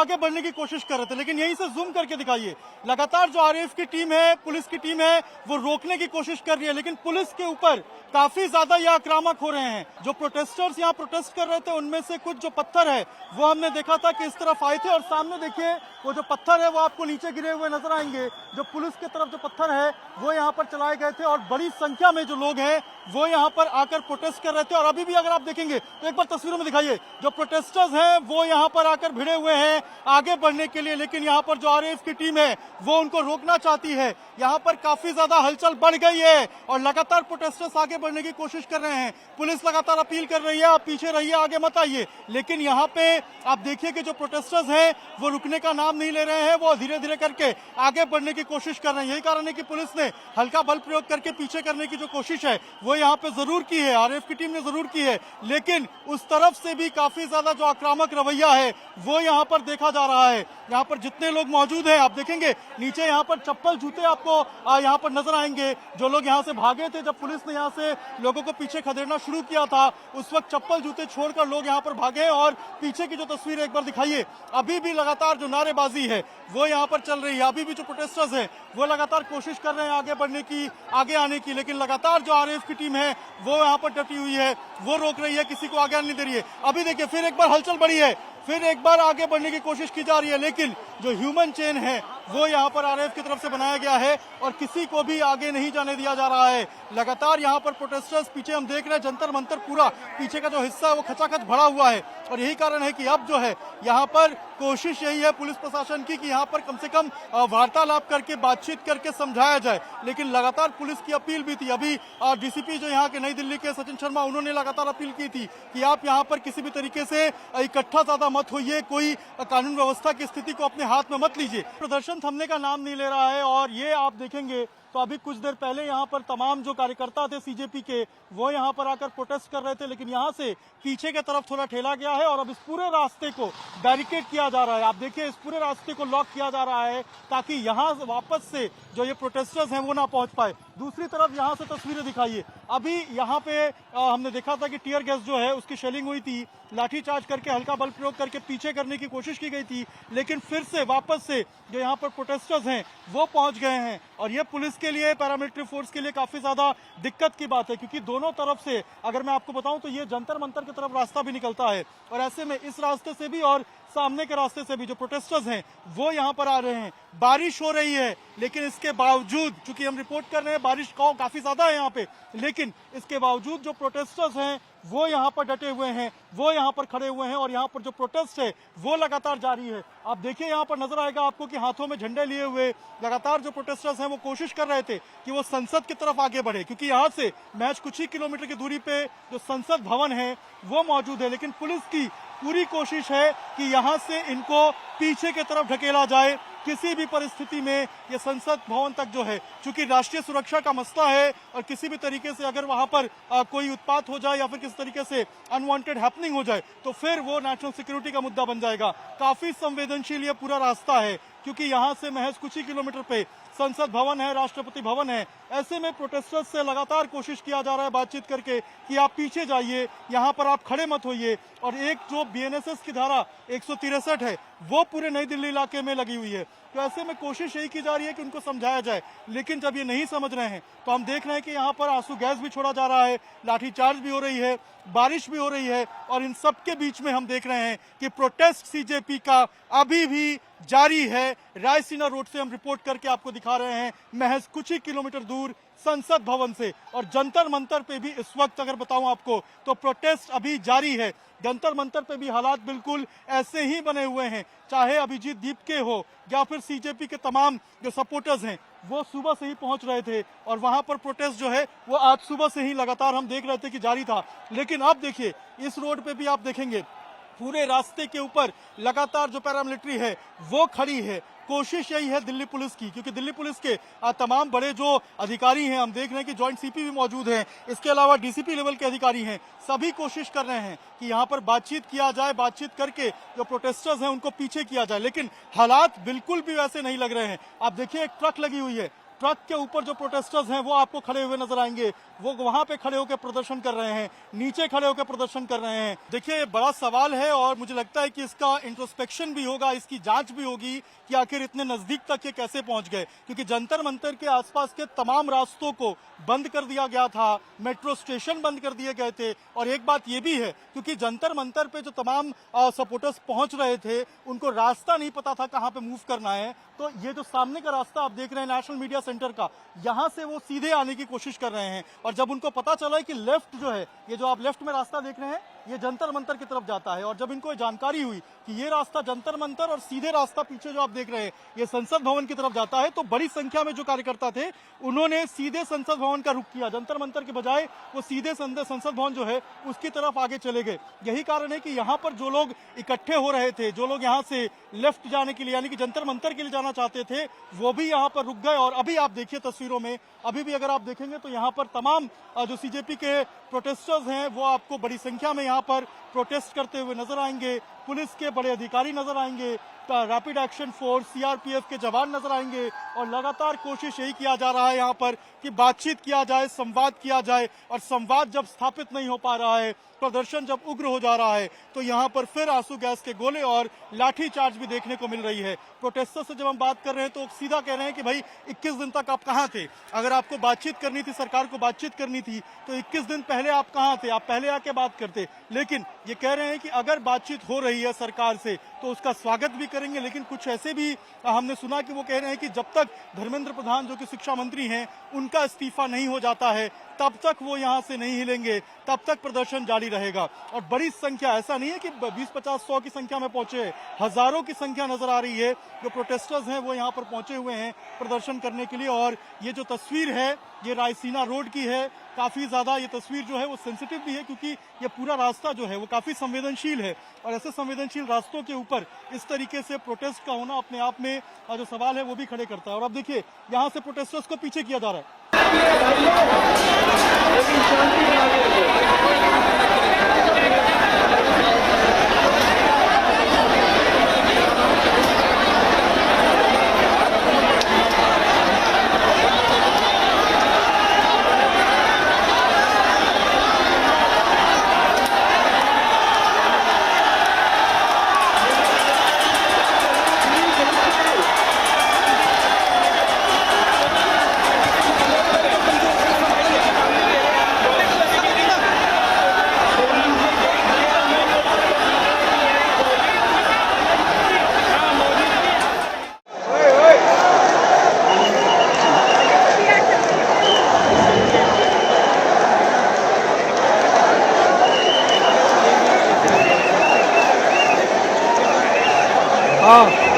आगे बढ़ने की कोशिश कर रहे थे, लेकिन यहीं से जूम करके दिखाइए, लगातार जो आरएएफ की टीम है, पुलिस की टीम है, वो रोकने की कोशिश कर रही है, लेकिन पुलिस के ऊपर काफी ज्यादा ये आक्रामक हो रहे हैं। जो प्रोटेस्टर्स यहाँ प्रोटेस्ट कर रहे थे, उनमें से कुछ जो पत्थर है वो हमने देखा था कि इस तरफ आए थे, और सामने देखिए वो जो पत्थर है वो आपको नीचे गिरे हुए नजर आएंगे। जो पुलिस की तरफ जो पत्थर है वो यहाँ पर चलाए गए थे, और बड़ी संख्या में जो लोग हैं वो यहाँ पर आकर प्रोटेस्ट कर रहे थे। और अभी भी अगर आप देखेंगे तो एक बार तस्वीरों में दिखाइए, जो प्रोटेस्टर्स हैं वो यहाँ पर आकर भिड़े हुए हैं आगे बढ़ने के लिए, लेकिन यहाँ पर जो आरएएफ की टीम है वो उनको रोकना चाहती है। यहाँ पर काफी ज्यादा हलचल बढ़ गई है और लगातार प्रोटेस्टर्स आगे बढ़ने की कोशिश कर रहे हैं। पुलिस लगातार अपील कर रही है, आप पीछे रहिए, आगे मत आइए, लेकिन यहाँ पे आप देखिए कि जो प्रोटेस्टर्स हैं वो रुकने का नाम नहीं ले रहे हैं, वो धीरे धीरे करके आगे बढ़ने की कोशिश कर रहे हैं। यही कारण है कि पुलिस ने हल्का बल प्रयोग करके पीछे करने की जो कोशिश है वो यहाँ पे जरूर की है, आरएएफ की टीम ने जरूर की है, लेकिन उस तरफ से भी काफी ज्यादा जो आक्रामक रवैया है वो यहाँ पर देखा जा रहा है। यहाँ पर जितने लोग मौजूद हैं, आप देखेंगे नीचे यहाँ पर चप्पल जूते आपको यहाँ पर नजर आएंगे। जो लोग यहाँ से भागे थे, जब पुलिस ने यहाँ से लोगों को पीछे खदेड़ना शुरू किया था, उस वक्त चप्पल जूते छोड़कर लोग यहाँ पर भागे। और पीछे की जो तस्वीर एक बार दिखाइए, अभी भी लगातार जो नारेबाजी है वो यहाँ पर चल रही है। अभी भी जो प्रोटेस्टर्स हैं वो लगातार कोशिश कर रहे हैं आगे बढ़ने की, आगे आने की, लेकिन लगातार जो आरएएफ की टीम है वो यहाँ पर डटी हुई है, वो रोक रही है, किसी को आगे आने नहीं दे रही है। अभी देखिए फिर एक बार हलचल बढ़ी है, फिर एक बार आगे बढ़ने की कोशिश की जा रही है, लेकिन जो ह्यूमन चेन है वो यहाँ पर आरएएफ की तरफ से बनाया गया है और किसी को भी आगे नहीं जाने दिया जा रहा है। लगातार यहाँ पर प्रोटेस्टर्स, पीछे हम देख रहे हैं जंतर मंतर पूरा पीछे का जो हिस्सा है वो खचाखच भरा हुआ है, और यही कारण है कि अब जो है यहाँ पर कोशिश यही है पुलिस प्रशासन की कि यहाँ पर कम से कम वार्तालाप करके, बातचीत करके समझाया जाए। लेकिन लगातार पुलिस की अपील भी थी, अभी डीसीपी जो यहाँ के नई दिल्ली के सचिन शर्मा, उन्होंने लगातार अपील की थी कि आप यहाँ पर किसी भी तरीके से इकट्ठा ज्यादा मत होइए, कोई कानून व्यवस्था की स्थिति को अपने हाथ में मत लीजिए। प्रदर्शन थमने का नाम नहीं ले रहा है, और ये आप देखेंगे तो अभी कुछ देर पहले यहाँ पर तमाम जो कार्यकर्ता थे सीजेपी के वो यहाँ पर आकर प्रोटेस्ट कर रहे थे, लेकिन यहाँ से पीछे की तरफ थोड़ा ठेला गया है और अब इस पूरे रास्ते को बैरिकेड किया जा रहा है। आप देखिए इस पूरे रास्ते को लॉक किया जा रहा है ताकि यहाँ वापस से जो ये प्रोटेस्टर्स हैं वो ना पहुंच पाए। दूसरी तरफ यहाँ से तस्वीरें दिखाइए, अभी यहाँ पे हमने देखा था कि टीयर गैस जो है उसकी शेलिंग हुई थी, लाठीचार्ज करके, हल्का बल प्रयोग करके पीछे करने की कोशिश की गई थी, लेकिन फिर से वापस से जो यहाँ पर प्रोटेस्टर्स हैं वो पहुंच गए हैं। और ये पुलिस के लिए, पैरामिलिट्री फोर्स के लिए काफी ज्यादा दिक्कत की बात है, क्योंकि दोनों तरफ से अगर मैं आपको बताऊं तो ये जंतर मंतर की तरफ रास्ता भी निकलता है, और ऐसे में इस रास्ते से भी और सामने के रास्ते से भी जो प्रोटेस्टर्स हैं वो यहाँ पर आ रहे हैं। बारिश हो रही है, लेकिन इसके बावजूद, चूंकि हम रिपोर्ट कर रहे हैं बारिश काफी ज्यादा है यहाँ पे, लेकिन इसके बावजूद जो प्रोटेस्टर्स हैं वो यहाँ पर डटे हुए हैं, वो यहाँ पर खड़े हुए हैं, और यहाँ पर जो प्रोटेस्ट है वो लगातार जारी है। आप देखिए यहाँ पर नजर आएगा आपको कि हाथों में झंडे लिए हुए लगातार जो प्रोटेस्टर्स हैं वो कोशिश कर रहे थे कि वो संसद की तरफ आगे बढ़े, क्योंकि यहाँ से महज कुछ ही किलोमीटर की दूरी पे जो संसद भवन है वो मौजूद है, लेकिन पुलिस की पूरी कोशिश है कि यहाँ से इनको पीछे की तरफ ढकेला जाए। किसी भी परिस्थिति में ये संसद भवन तक जो है, चूंकि राष्ट्रीय सुरक्षा का मसला है और किसी भी तरीके से अगर वहां पर कोई उत्पात हो जाए या फिर किसी तरीके से अनवांटेड हैपनिंग हो जाए तो फिर वो नेशनल सिक्योरिटी का मुद्दा बन जाएगा। काफी संवेदनशील ये पूरा रास्ता है, क्योंकि यहाँ से महज कुछ ही किलोमीटर पे संसद भवन है, राष्ट्रपति भवन है। ऐसे में प्रोटेस्टर्स से लगातार कोशिश किया जा रहा है बातचीत करके कि आप पीछे जाइए, यहाँ पर आप खड़े मत होइए। और एक जो बीएनएसएस की धारा 163 है वो पूरे नई दिल्ली इलाके में लगी हुई है, तो ऐसे में कोशिश यही की जा रही है कि उनको समझाया जाए। लेकिन जब ये नहीं समझ रहे हैं तो हम देख रहे हैं कि यहाँ पर आंसू गैस भी छोड़ा जा रहा है, लाठीचार्ज भी हो रही है, बारिश भी हो रही है, और इन सब के बीच में हम देख रहे हैं कि प्रोटेस्ट सीजेपी का अभी भी जारी है। रायसीना रोड से हम रिपोर्ट करके आपको दिखा रहे हैं, महज कुछ ही किलोमीटर दूर संसद भवन से। और जंतर मंतर पे भी इस वक्त अगर बताऊं आपको तो प्रोटेस्ट अभी जारी है। जंतर मंतर पे भी हालात बिल्कुल ऐसे ही बने हुए हैं, चाहे अभिजीत दीपके हो या फिर सीजेपी के तमाम जो सपोर्टर्स हैं वो सुबह से ही पहुंच रहे थे, और वहां पर प्रोटेस्ट जो है वो आज सुबह से ही लगातार हम देख रहे थे कि जारी था। लेकिन अब देखिए इस रोड पे भी आप देखेंगे पूरे रास्ते के ऊपर लगातार जो पैरामिलिट्री है वो खड़ी है। कोशिश यही है दिल्ली पुलिस की, क्योंकि दिल्ली पुलिस के तमाम बड़े जो अधिकारी हैं, हम देख रहे हैं कि जॉइंट सीपी भी मौजूद हैं, इसके अलावा डीसीपी लेवल के अधिकारी हैं, सभी कोशिश कर रहे हैं कि यहाँ पर बातचीत किया जाए, बातचीत करके जो प्रोटेस्टर्स हैं उनको पीछे किया जाए। लेकिन हालात बिल्कुल भी वैसे नहीं लग रहे हैं। आप देखिए एक ट्रक लगी हुई है, ट्रक के ऊपर जो प्रोटेस्टर्स हैं वो आपको खड़े हुए नजर आएंगे, वो वहां पे खड़े होकर प्रदर्शन कर रहे हैं, नीचे खड़े होकर प्रदर्शन कर रहे हैं। देखिए बड़ा सवाल है और मुझे लगता है कि इसका इंट्रोस्पेक्शन भी होगा, इसकी जांच भी होगी कि आखिर इतने नजदीक तक ये कैसे पहुंच गए, क्योंकि जंतर मंतर के आसपास के तमाम रास्तों को बंद कर दिया गया था, मेट्रो स्टेशन बंद कर दिए गए थे। और एक बात ये भी है, क्योंकि जंतर मंतर पे जो तमाम सपोर्टर्स पहुंच रहे थे उनको रास्ता नहीं पता था कहां पे मूव करना है, तो ये जो सामने का रास्ता आप देख रहे हैं नेशनल मीडिया सेंटर का, यहां से वो सीधे आने की कोशिश कर रहे हैं। और जब उनको पता चला है कि लेफ्ट जो है, ये जो आप लेफ्ट में रास्ता देख रहे हैं, ये जंतर मंतर की तरफ जाता है, और जब इनको जानकारी हुई कि ये रास्ता जंतर मंतर और सीधे रास्ता पीछे जो आप देख रहे हैं ये संसद भवन की तरफ जाता है, तो बड़ी संख्या में जो कार्यकर्ता थे उन्होंने सीधे संसद भवन का रुख किया, जंतर मंतर के बजाय वो सीधे संसद भवन जो है उसकी तरफ आगे चले गए। यही कारण है कि यहाँ पर जो लोग इकट्ठे हो रहे थे, जो लोग यहाँ से लेफ्ट जाने के लिए यानी कि जंतर मंतर के लिए जाना चाहते थे, वो भी यहाँ पर रुक गए। और अभी आप देखिए तस्वीरों में, अभी भी अगर आप देखेंगे तो यहाँ पर तमाम जो सीजेपी के प्रोटेस्टर्स हैं वो आपको बड़ी संख्या में यहाँ पर प्रोटेस्ट करते हुए नजर आएंगे। पुलिस के बड़े अधिकारी नजर आएंगे, रैपिड एक्शन फोर्स सीआरपीएफ के जवान नजर आएंगे, और लगातार कोशिश यही किया जा रहा है यहाँ पर कि बातचीत किया जाए, संवाद किया जाए। और संवाद जब स्थापित नहीं हो पा रहा है, प्रदर्शन जब उग्र हो जा रहा है, तो यहाँ पर फिर आंसू गैस के गोले और लाठी चार्ज भी देखने को मिल रही है। प्रोटेस्टर से जब हम बात कर रहे हैं तो सीधा कह रहे हैं कि भाई 21 दिन तक आप कहाँ थे, अगर आपको बातचीत करनी थी, सरकार को बातचीत करनी थी, तो 21 दिन पहले आप कहाँ थे, आप पहले आके बात करते। लेकिन ये कह रहे हैं कि अगर बातचीत हो रही है सरकार से तो उसका स्वागत भी करेंगे। लेकिन कुछ ऐसे भी हमने सुना कि वो कह रहे हैं कि जब तक धर्मेंद्र प्रधान जो कि शिक्षा मंत्री हैं उनका इस्तीफा नहीं हो जाता है तब तक वो यहाँ से नहीं हिलेंगे, तब तक प्रदर्शन जारी रहेगा। और बड़ी संख्या, ऐसा नहीं है कि 20-50-100 की संख्या में पहुंचे, हजारों की संख्या नजर आ रही है जो प्रोटेस्टर्स हैं वो यहाँ पर पहुंचे हुए हैं प्रदर्शन करने के लिए। और ये जो तस्वीर है ये रायसीना रोड की है, काफी ज्यादा ये तस्वीर जो है वो सेंसिटिव भी है, क्योंकि ये पूरा रास्ता जो है वो काफी संवेदनशील है। और ऐसे संवेदनशील रास्तों के ऊपर इस तरीके से प्रोटेस्ट का होना अपने आप में जो सवाल है वो भी खड़े करता है। और अब देखिए यहाँ से प्रोटेस्टर्स को पीछे किया जा रहा है। हाँ